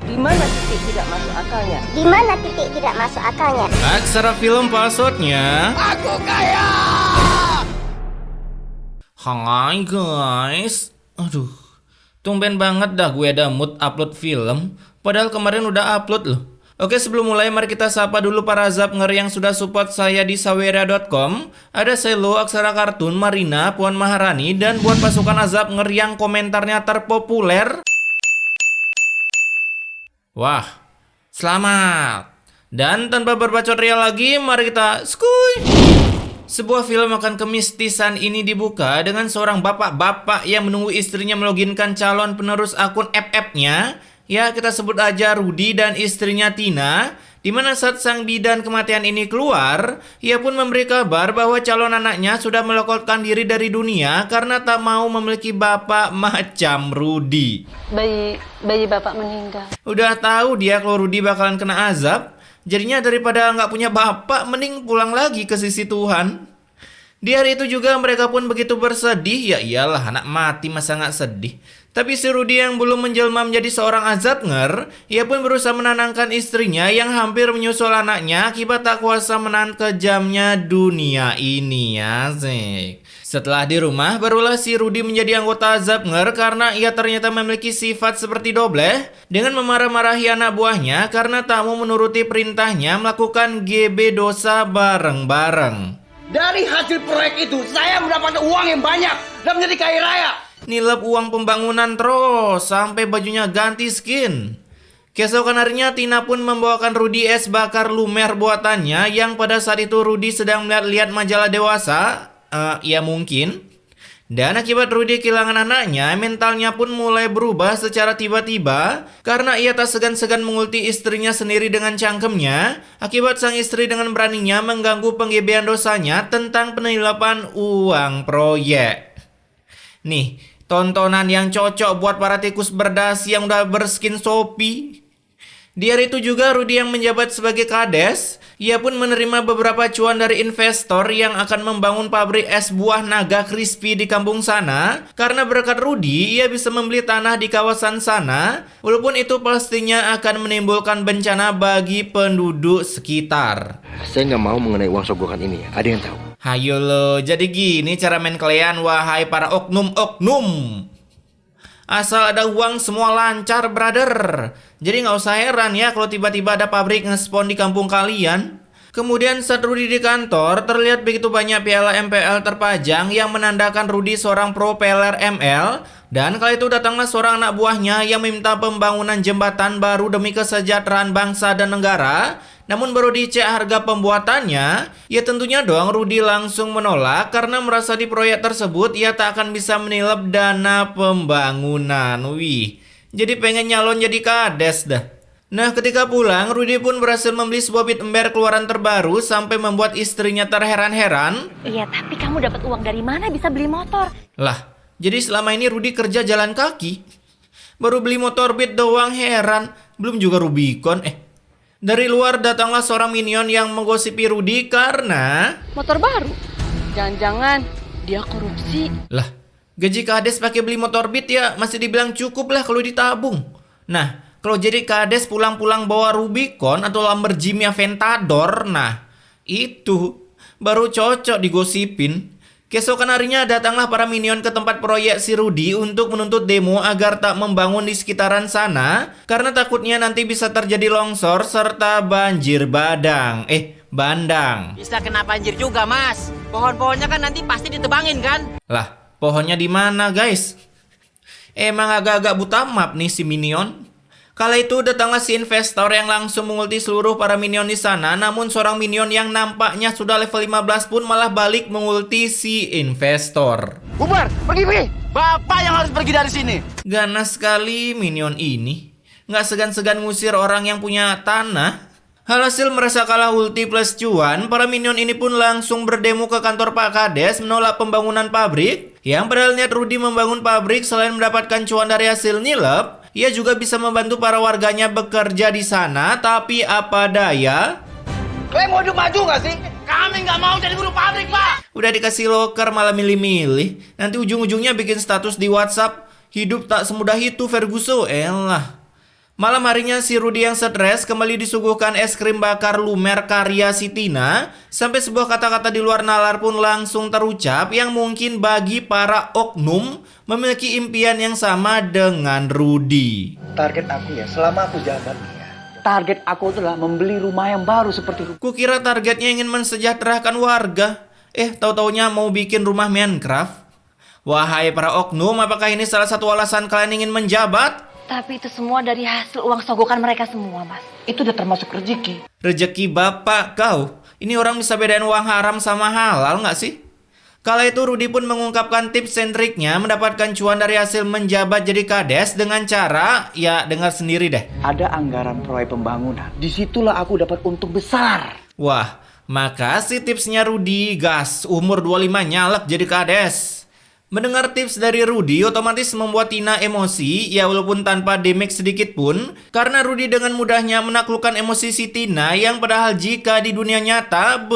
Di mana titik tidak masuk akalnya? Di mana titik tidak masuk akalnya? Aksara film passwordnya. Aku kaya! Hai guys. Aduh, tumben banget dah gue ada mood upload film. Padahal kemarin udah upload loh. Oke, sebelum mulai mari kita sapa dulu para zapnger yang sudah support saya di saweria.com. Ada Selo, Aksara Kartun, Marina, Puan Maharani, dan buat pasukan azapnger yang komentarnya terpopuler. Wah, selamat. Dan tanpa berbacot ria lagi, mari kita skuy. Sebuah film akan kemistisan ini dibuka dengan seorang bapak-bapak yang menunggu istrinya meloginkan calon penerus akun FF-nya. Ya, kita sebut aja Rudy dan istrinya Tina. Di mana saat sang bidan kematian ini keluar, ia pun memberi kabar bahwa calon anaknya sudah melenyapkan diri dari dunia karena tak mau memiliki bapak macam Rudy. Bayi bapak meninggal. Udah tahu dia kalau Rudy bakalan kena azab, jadinya daripada nggak punya bapak, mending pulang lagi ke sisi Tuhan. Di hari itu juga mereka pun begitu bersedih. Ya iyalah, anak mati masa nggak sedih. Tapi si Rudy yang belum menjelma menjadi seorang azabnger, ia pun berusaha menenangkan istrinya yang hampir menyusul anaknya akibat tak kuasa menahan kejamnya dunia ini. Asik. Setelah di rumah, barulah si Rudy menjadi anggota azabnger karena ia ternyata memiliki sifat seperti Dobleh dengan memarah-marahi anak buahnya karena tak mau menuruti perintahnya melakukan GB dosa bareng-bareng. Dari hasil proyek itu, saya mendapatkan uang yang banyak dan menjadi kaya raya. Nilep uang pembangunan terus sampai bajunya ganti skin. Keesokan harinya Tina pun membawakan Rudy es bakar lumer buatannya yang pada saat itu Rudy sedang melihat majalah dewasa. Ya mungkin. Dan akibat Rudy kehilangan anaknya, mentalnya pun mulai berubah secara tiba-tiba karena ia tak segan-segan mengulti istrinya sendiri dengan cangkemnya akibat sang istri dengan beraninya mengganggu penggebean dosanya tentang penilapan uang proyek. Nih, tontonan yang cocok buat para tikus berdasi yang udah berskin Shopee. Di hari itu juga Rudy yang menjabat sebagai kades, ia pun menerima beberapa cuan dari investor yang akan membangun pabrik es buah naga crispy di kampung sana. Karena berkat Rudy, ia bisa membeli tanah di kawasan sana, walaupun itu pastinya akan menimbulkan bencana bagi penduduk sekitar. Saya nggak mau mengenai uang sogokan ini. Ada yang tahu? Hayo lo, jadi gini cara main kalian wahai para oknum-oknum. Asal ada uang semua lancar, brother. Jadi nggak usah heran ya kalau tiba-tiba ada pabrik nge-spawn di kampung kalian. Kemudian saat Rudy di kantor, terlihat begitu banyak piala MPL terpajang yang menandakan Rudy seorang pro player ML. Dan kala itu datanglah seorang anak buahnya yang meminta pembangunan jembatan baru demi kesejahteraan bangsa dan negara. Namun baru dicek harga pembuatannya, ya tentunya dong Rudy langsung menolak karena merasa di proyek tersebut ia tak akan bisa menilap dana pembangunan. Wih, jadi pengen nyalon jadi kades dah. Nah, ketika pulang, Rudy pun berhasil membeli sebuah bit ember keluaran terbaru sampai membuat istrinya terheran-heran. Iya, tapi kamu dapat uang dari mana bisa beli motor? Lah, jadi selama ini Rudy kerja jalan kaki. Baru beli motor bit doang, heran. Belum juga Rubicon. Dari luar datanglah seorang minion yang menggosipi Rudy karena Motor baru? Jangan-jangan dia korupsi. lah, gaji kades pakai beli motor beat ya masih dibilang cukup lah kalau ditabung. Nah, kalau jadi kades pulang-pulang bawa Rubicon atau Lamborghini Aventador, nah itu baru cocok digosipin. Keesokan harinya datanglah para minion ke tempat proyek si Rudy untuk menuntut demo agar tak membangun di sekitaran sana karena takutnya nanti bisa terjadi longsor serta banjir bandang. Bisa kena banjir juga, Mas. Pohon-pohonnya kan nanti pasti ditebangin kan? Lah, pohonnya di mana, guys? Emang agak-agak buta map nih si minion. Kala itu datanglah si investor yang langsung mengulti seluruh para minion di sana. Namun seorang minion yang nampaknya sudah level 15 pun malah balik mengulti si investor. Bubar, pergi. Bapak yang harus pergi dari sini. Ganas sekali minion ini. Nggak segan-segan ngusir orang yang punya tanah. Hasil merasa kalah ulti plus cuan, para minion ini pun langsung berdemo ke kantor Pak Kades menolak pembangunan pabrik. Yang padahal niat Rudy membangun pabrik selain mendapatkan cuan dari hasil nilep, ia juga bisa membantu para warganya bekerja di sana. Tapi apa daya, Kalian mau maju gak sih? Kami nggak mau jadi buruh pabrik, Pak. udah dikasih loker malah milih-milih. Nanti ujung-ujungnya bikin status di WhatsApp, hidup tak semudah itu Ferguson. Elah, Malam harinya si Rudy yang stres kembali disuguhkan es krim bakar lumer karya si Tina. Sampai sebuah kata-kata di luar nalar pun langsung terucap yang mungkin bagi para oknum memiliki impian yang sama dengan Rudy. Target aku ya, selama aku jabat ya, target aku itulah membeli rumah yang baru seperti rumah. Kukira targetnya ingin mensejahterakan warga. Tahu-taunya mau bikin rumah Minecraft. Wahai para oknum, apakah ini salah satu alasan kalian ingin menjabat? Tapi itu semua dari hasil uang sogokan mereka semua, Mas. Itu udah termasuk rezeki. Rezeki bapak kau. Ini orang bisa bedain uang haram sama halal nggak sih? Kala itu Rudy pun mengungkapkan tips and triknya mendapatkan cuan dari hasil menjabat jadi kades dengan cara, ya dengar sendiri deh. Ada anggaran proyek pembangunan. Disitulah aku dapat untung besar. Wah, makasih tipsnya Rudy, gas. Umur 25 nyalek jadi kades. Mendengar tips dari Rudy otomatis membuat Tina emosi, ya walaupun tanpa damage sedikit pun, karena Rudy dengan mudahnya menaklukkan emosi si Tina yang padahal jika di dunia nyata,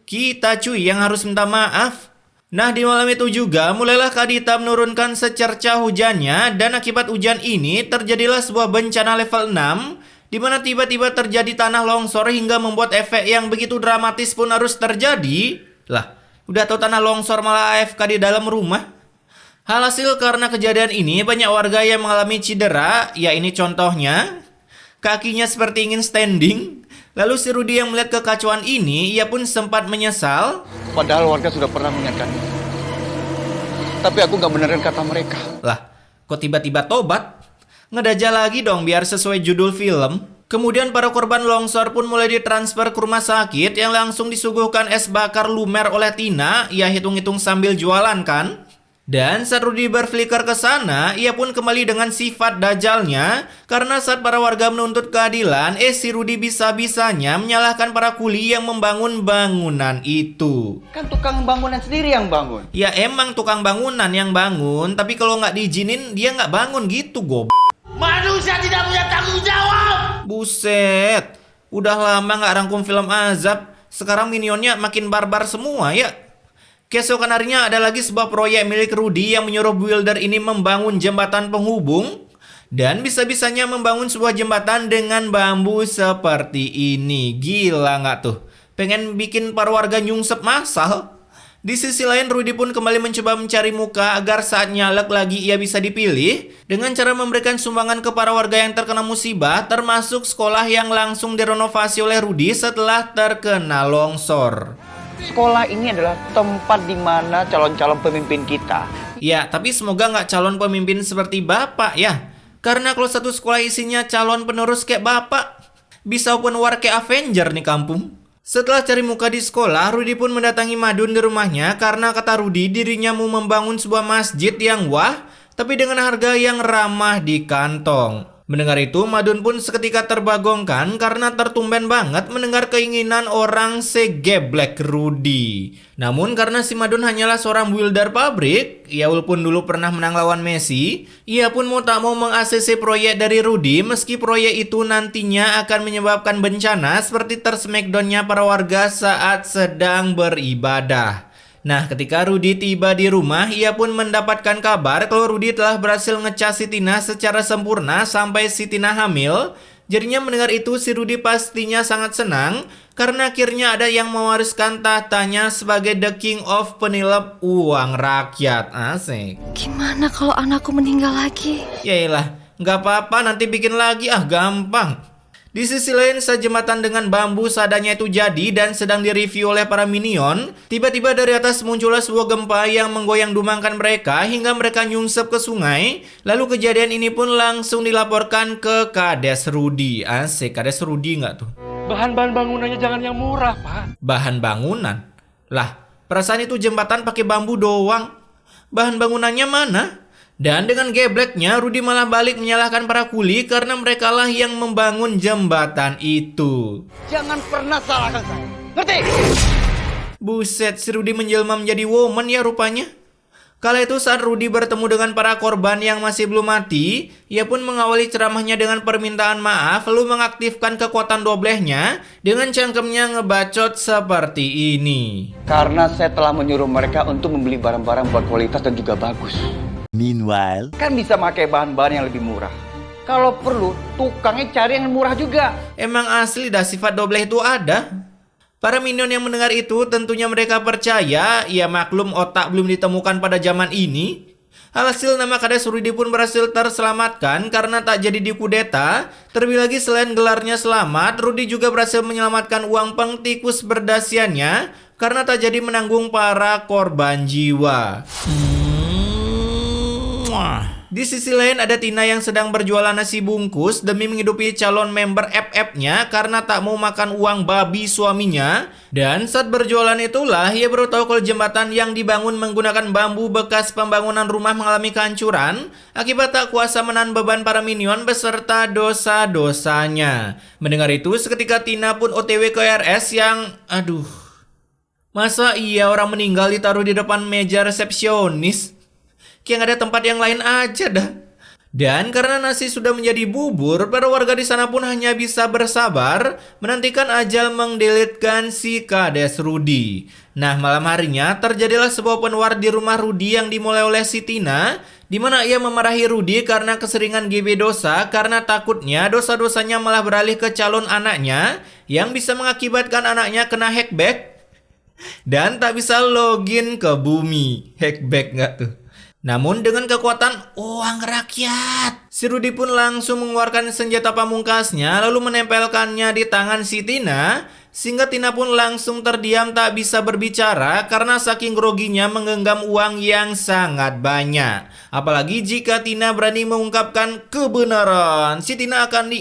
kita cuy yang harus minta maaf. Nah di malam itu juga mulailah Kak Dita menurunkan secerca hujannya dan akibat hujan ini terjadilah sebuah bencana level 6 di mana tiba-tiba terjadi tanah longsor hingga membuat efek yang begitu dramatis pun harus terjadi. Lah, udah tahu tanah longsor malah AFK di dalam rumah. Alhasil karena kejadian ini banyak warga yang mengalami cedera. Ya ini contohnya. Kakinya seperti ingin standing. Lalu si Rudy yang melihat kekacauan ini, ia pun sempat menyesal. Padahal warga sudah pernah mengingatkan. Tapi aku gak benerin kata mereka. Lah, kok tiba-tiba tobat? Ngedajal lagi dong biar sesuai judul film. Kemudian para korban longsor pun mulai ditransfer ke rumah sakit yang langsung disuguhkan es bakar lumer oleh Tina. Ya hitung-hitung sambil jualan kan? Dan saat Rudy berflicker ke sana, ia pun kembali dengan sifat dajalnya. Karena saat para warga menuntut keadilan, si Rudy bisa-bisanya menyalahkan para kuli yang membangun bangunan itu. Kan tukang bangunan sendiri yang bangun. Ya emang tukang bangunan yang bangun, tapi kalau nggak diizinin dia nggak bangun gitu gob. Manusia tidak punya tanggung jawab. Buset, udah lama nggak rangkum film azab. Sekarang minionnya makin barbar semua ya. Keesokan harinya ada lagi sebuah proyek milik Rudy yang menyuruh builder ini membangun jembatan penghubung. Dan bisa-bisanya membangun sebuah jembatan dengan bambu seperti ini. Gila nggak tuh? Pengen bikin para warga nyungsep masal. Di sisi lain Rudy pun kembali mencoba mencari muka agar saat nyalek lagi ia bisa dipilih dengan cara memberikan sumbangan ke para warga yang terkena musibah termasuk sekolah yang langsung direnovasi oleh Rudy setelah terkena longsor. Sekolah ini adalah tempat di mana calon-calon pemimpin kita. Ya, tapi semoga nggak calon pemimpin seperti bapak ya. Karena kalau satu sekolah isinya calon penerus kayak bapak, bisa open war kayak Avenger nih kampung. Setelah cari muka di sekolah, Rudy pun mendatangi Madun di rumahnya karena kata Rudy dirinya mau membangun sebuah masjid yang wah, tapi dengan harga yang ramah di kantong. Mendengar itu, Madun pun seketika terbagongkan karena tertumben banget mendengar keinginan orang segeblek Rudy. Namun karena si Madun hanyalah seorang builder pabrik, ya walaupun dulu pernah menang lawan Messi, ia pun mau tak mau meng-ACC proyek dari Rudy meski proyek itu nantinya akan menyebabkan bencana seperti tersmackdownnya para warga saat sedang beribadah. Nah, ketika Rudy tiba di rumah, ia pun mendapatkan kabar kalau Rudy telah berhasil ngecas si Tina secara sempurna sampai si Tina hamil. Jadinya mendengar itu si Rudy pastinya sangat senang karena akhirnya ada yang mewariskan tahtanya sebagai the king of penilap uang rakyat. Asik. Gimana kalau anakku meninggal lagi? Yaelah, nggak apa-apa nanti bikin lagi gampang. Di sisi lain, saat jembatan dengan bambu seadanya itu jadi dan sedang direview oleh para minion, tiba-tiba dari atas muncullah sebuah gempa yang menggoyang dumangkan mereka hingga mereka nyungsep ke sungai. Lalu kejadian ini pun langsung dilaporkan ke Kades Rudy. Asik, Kades Rudy nggak tuh? Bahan-bahan bangunannya jangan yang murah, Pak. Bahan bangunan? Lah, perasaan itu jembatan pakai bambu doang. Bahan bangunannya mana? Dan dengan gebleknya, Rudy malah balik menyalahkan para kuli karena merekalah yang membangun jembatan itu. Jangan pernah salahkan saya. Ngerti? Buset, si Rudy menjelma menjadi woman ya rupanya. Kala itu saat Rudy bertemu dengan para korban yang masih belum mati, ia pun mengawali ceramahnya dengan permintaan maaf lalu mengaktifkan kekuatan doblehnya dengan cangkemnya ngebacot seperti ini. Karena saya telah menyuruh mereka untuk membeli barang-barang berkualitas dan juga bagus. Meanwhile, Kan bisa pakai bahan-bahan yang lebih murah. Kalau perlu, tukangnya cari yang murah juga. Emang asli dah sifat dobleh itu ada. Para minion yang mendengar itu tentunya mereka percaya, ya maklum otak belum ditemukan pada zaman ini. Alhasil nama Kades Rudy pun berhasil terselamatkan karena tak jadi dikudeta. Terlebih lagi selain gelarnya selamat, Rudy juga berhasil menyelamatkan uang pengtikus berdasiannya karena tak jadi menanggung para korban jiwa. Di sisi lain ada Tina yang sedang berjualan nasi bungkus demi menghidupi calon member FF-nya karena tak mau makan uang babi suaminya. Dan saat berjualan itulah ia baru tahu kalau jembatan yang dibangun menggunakan bambu bekas pembangunan rumah mengalami kehancuran akibat tak kuasa menahan beban para minion beserta dosa-dosanya. Mendengar itu seketika Tina pun OTW ke RS yang masa iya orang meninggal ditaruh di depan meja resepsionis? Kayak ada tempat yang lain aja dah. Dan karena nasi sudah menjadi bubur, para warga di sana pun hanya bisa bersabar menantikan ajal mendelitkan si Kades Rudy. Nah, malam harinya terjadilah sebuah open war di rumah Rudy yang dimulai oleh si Tina, di mana ia memarahi Rudy karena keseringan GB dosa karena takutnya dosa-dosanya malah beralih ke calon anaknya yang bisa mengakibatkan anaknya kena hackback dan tak bisa login ke bumi. Hackback nggak tuh? Namun dengan kekuatan uang rakyat, si Rudy pun langsung mengeluarkan senjata pamungkasnya lalu menempelkannya di tangan si Tina, sehingga Tina pun langsung terdiam tak bisa berbicara karena saking groginya menggenggam uang yang sangat banyak. Apalagi jika Tina berani mengungkapkan kebenaran, si Tina akan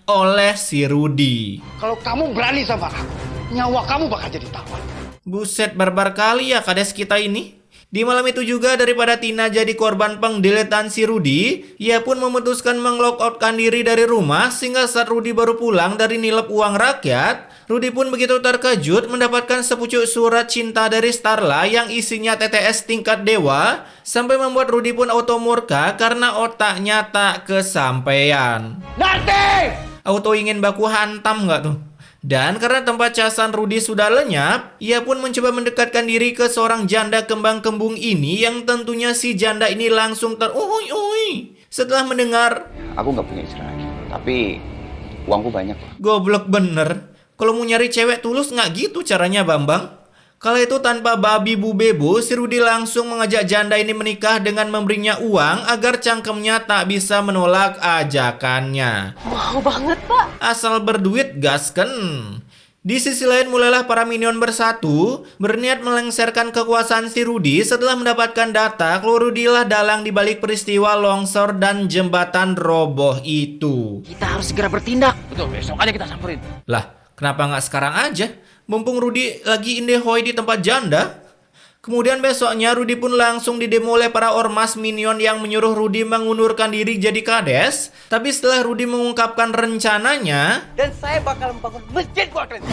oleh si Rudy. Kalau kamu berani sama aku, nyawa kamu bakal jadi taruhan. Buset, barbar kali ya Kades kita ini. Di malam itu juga daripada Tina jadi korban pengdeletan si Rudy, ia pun memutuskan menglockoutkan diri dari rumah sehingga saat Rudy baru pulang dari nilep uang rakyat, Rudy pun begitu terkejut mendapatkan sepucuk surat cinta dari Starla yang isinya TTS tingkat dewa sampai membuat Rudy pun auto murka karena otaknya tak kesampaian. Nanti! Auto ingin baku hantam nggak tuh? Dan karena tempat casan Rudy sudah lenyap, ia pun mencoba mendekatkan diri ke seorang janda kembang-kembung ini yang tentunya si janda ini langsung teruhui setelah mendengar, aku nggak punya istri lagi, tapi uangku banyak. Goblok bener. Kalau mau nyari cewek tulus nggak gitu caranya Bambang? Kala itu tanpa babi bu bebo, si Rudy langsung mengajak janda ini menikah dengan memberinya uang agar cangkemnya tak bisa menolak ajakannya. Mau banget, Pak. Asal berduit gasken. Di sisi lain mulailah para minion bersatu berniat melengsarkan kekuasaan si Rudy setelah mendapatkan data kalau Rudy lah dalang dibalik peristiwa longsor dan jembatan roboh itu. Kita harus segera bertindak. Betul, besok aja kita samperin. Lah, kenapa nggak sekarang aja? Mumpung Rudy lagi indehoi di tempat janda. Kemudian besoknya Rudy pun langsung didemo oleh para ormas minion yang menyuruh Rudy mengundurkan diri jadi Kades. Tapi setelah Rudy mengungkapkan rencananya, Dan saya bakal membangun masjid buat kalian.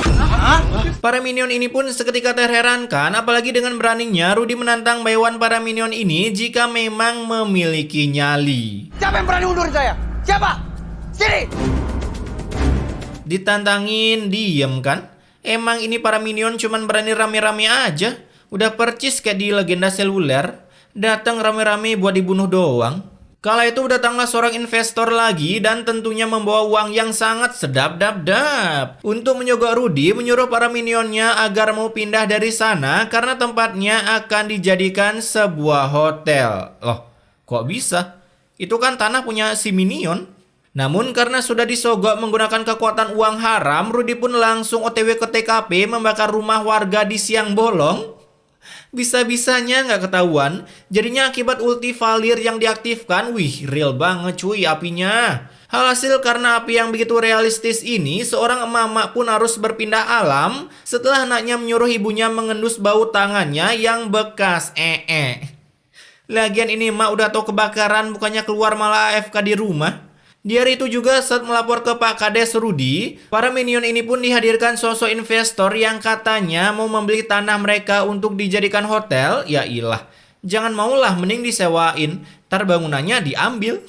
para minion ini pun seketika terherankan, apalagi dengan beraninya Rudy menantang baywan para minion ini jika memang memiliki nyali. Siapa yang berani undurin saya? Siapa? Sini! Ditantangin diem kan? Emang ini para minion cuman berani rame-rame aja. Udah percis kayak di legenda seluler, datang rame-rame buat dibunuh doang. Kala itu datanglah seorang investor lagi dan tentunya membawa uang yang sangat sedap-dap-dap. Untuk menyogok Rudy, menyuruh para minionnya agar mau pindah dari sana karena tempatnya akan dijadikan sebuah hotel. Loh, kok bisa? Itu kan tanah punya si minion. Namun karena sudah disogok menggunakan kekuatan uang haram, Rudy pun langsung OTW ke TKP membakar rumah warga di siang bolong. Bisa-bisanya nggak ketahuan, jadinya akibat ulti Valir yang diaktifkan, wih real banget cuy apinya. Alhasil karena api yang begitu realistis ini, seorang emak-emak pun harus berpindah alam setelah anaknya menyuruh ibunya mengendus bau tangannya yang bekas Lagian ini emak udah tahu kebakaran bukannya keluar malah AFK di rumah. Di hari itu juga saat melapor ke Pak Kades Rudy, para minion ini pun dihadirkan sosok investor yang katanya mau membeli tanah mereka untuk dijadikan hotel. Ya ilah, jangan maulah mending disewain, ntar bangunannya diambil.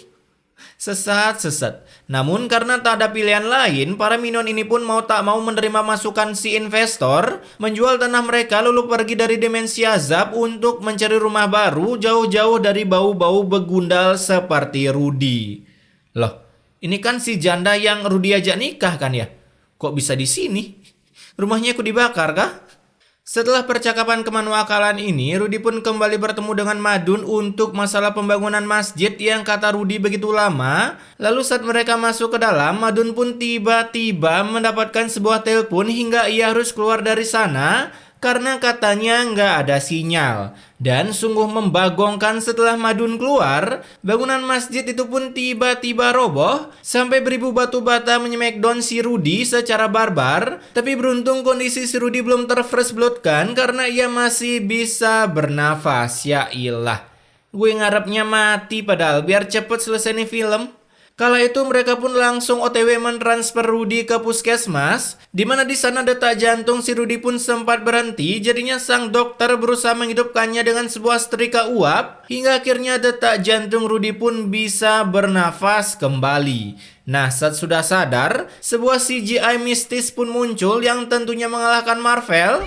Sesat. Namun karena tak ada pilihan lain, para minion ini pun mau tak mau menerima masukan si investor, menjual tanah mereka lalu pergi dari dimensi azab untuk mencari rumah baru jauh-jauh dari bau-bau begundal seperti Rudy. Loh, ini kan si janda yang Rudy ajak nikah kan ya? Kok bisa di sini? Rumahnya ikut dibakar kah? Setelah percakapan kemanuakalan ini, Rudy pun kembali bertemu dengan Madun untuk masalah pembangunan masjid yang kata Rudy begitu lama. Lalu saat mereka masuk ke dalam, Madun pun tiba-tiba mendapatkan sebuah telepon hingga ia harus keluar dari sana karena katanya nggak ada sinyal. Dan sungguh membagongkan setelah Madun keluar, bangunan masjid itu pun tiba-tiba roboh sampai beribu batu bata menyemekdown si Rudy secara barbar. Tapi beruntung kondisi si Rudy belum terfresh bloodkan karena ia masih bisa bernafas. Ya ilah, gue ngarepnya mati padahal biar cepet selesai nih film. Kala itu mereka pun langsung OTW mentransfer Rudy ke puskesmas, di mana di sana detak jantung si Rudy pun sempat berhenti. Jadinya sang dokter berusaha menghidupkannya dengan sebuah setrika uap, hingga akhirnya detak jantung Rudy pun bisa bernafas kembali. Nah, saat sudah sadar, sebuah CGI mistis pun muncul yang tentunya mengalahkan Marvel.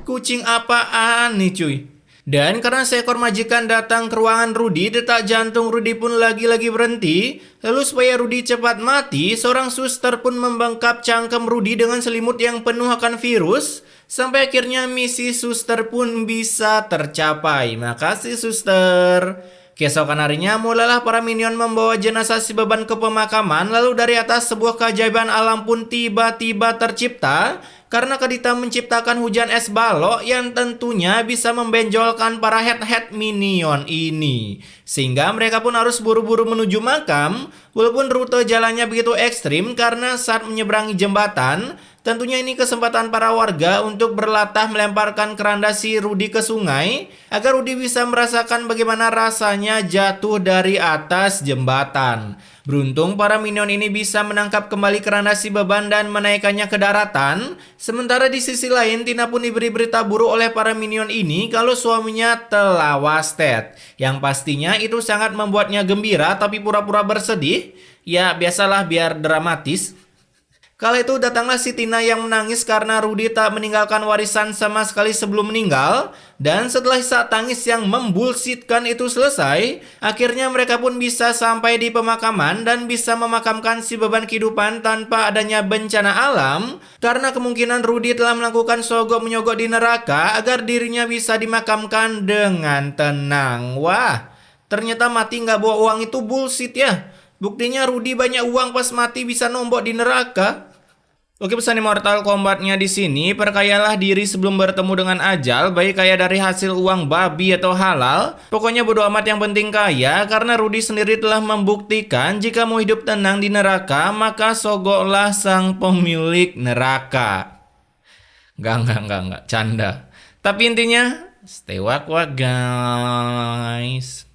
Kucing apaan nih cuy? Dan karena seekor majikan datang ke ruangan Rudy, detak jantung Rudy pun lagi-lagi berhenti. Lalu supaya Rudy cepat mati, seorang suster pun membengkap cangkem Rudy dengan selimut yang penuh akan virus. Sampai akhirnya misi suster pun bisa tercapai. Makasih suster. Keesokan harinya mulailah para minion membawa jenazah si beban ke pemakaman. Lalu dari atas sebuah keajaiban alam pun tiba-tiba tercipta. Karena Kadita menciptakan hujan es balok yang tentunya bisa membenjolkan para head-head minion ini. Sehingga mereka pun harus buru-buru menuju makam. Walaupun rute jalannya begitu ekstrim karena saat menyeberangi jembatan, tentunya ini kesempatan para warga untuk berlatah melemparkan keranda si Rudy ke sungai agar Rudy bisa merasakan bagaimana rasanya jatuh dari atas jembatan. Beruntung para minion ini bisa menangkap kembali keranda si beban dan menaikkannya ke daratan. Sementara di sisi lain, Tina pun diberi berita buruk oleh para minion ini kalau suaminya telah wasted. Yang pastinya itu sangat membuatnya gembira tapi pura-pura bersedih. Ya biasalah biar dramatis. Kala itu datanglah si Tina yang menangis karena Rudy tak meninggalkan warisan sama sekali sebelum meninggal. Dan setelah isak tangis yang membullshitkan itu selesai, akhirnya mereka pun bisa sampai di pemakaman dan bisa memakamkan si beban kehidupan tanpa adanya bencana alam. Karena kemungkinan Rudy telah melakukan sogok menyogok di neraka agar dirinya bisa dimakamkan dengan tenang. Wah, ternyata mati nggak bawa uang itu bullshit ya. Buktinya Rudy banyak uang pas mati bisa nombok di neraka. Oke, pesan Immortal Kombatnya di sini, perkayalah diri sebelum bertemu dengan ajal, baik kaya dari hasil uang babi atau halal. Pokoknya bodo amat yang penting kaya, karena Rudy sendiri telah membuktikan jika mau hidup tenang di neraka, maka sogoklah sang pemilik neraka. Enggak, canda. Tapi intinya, stay wak-wak guys.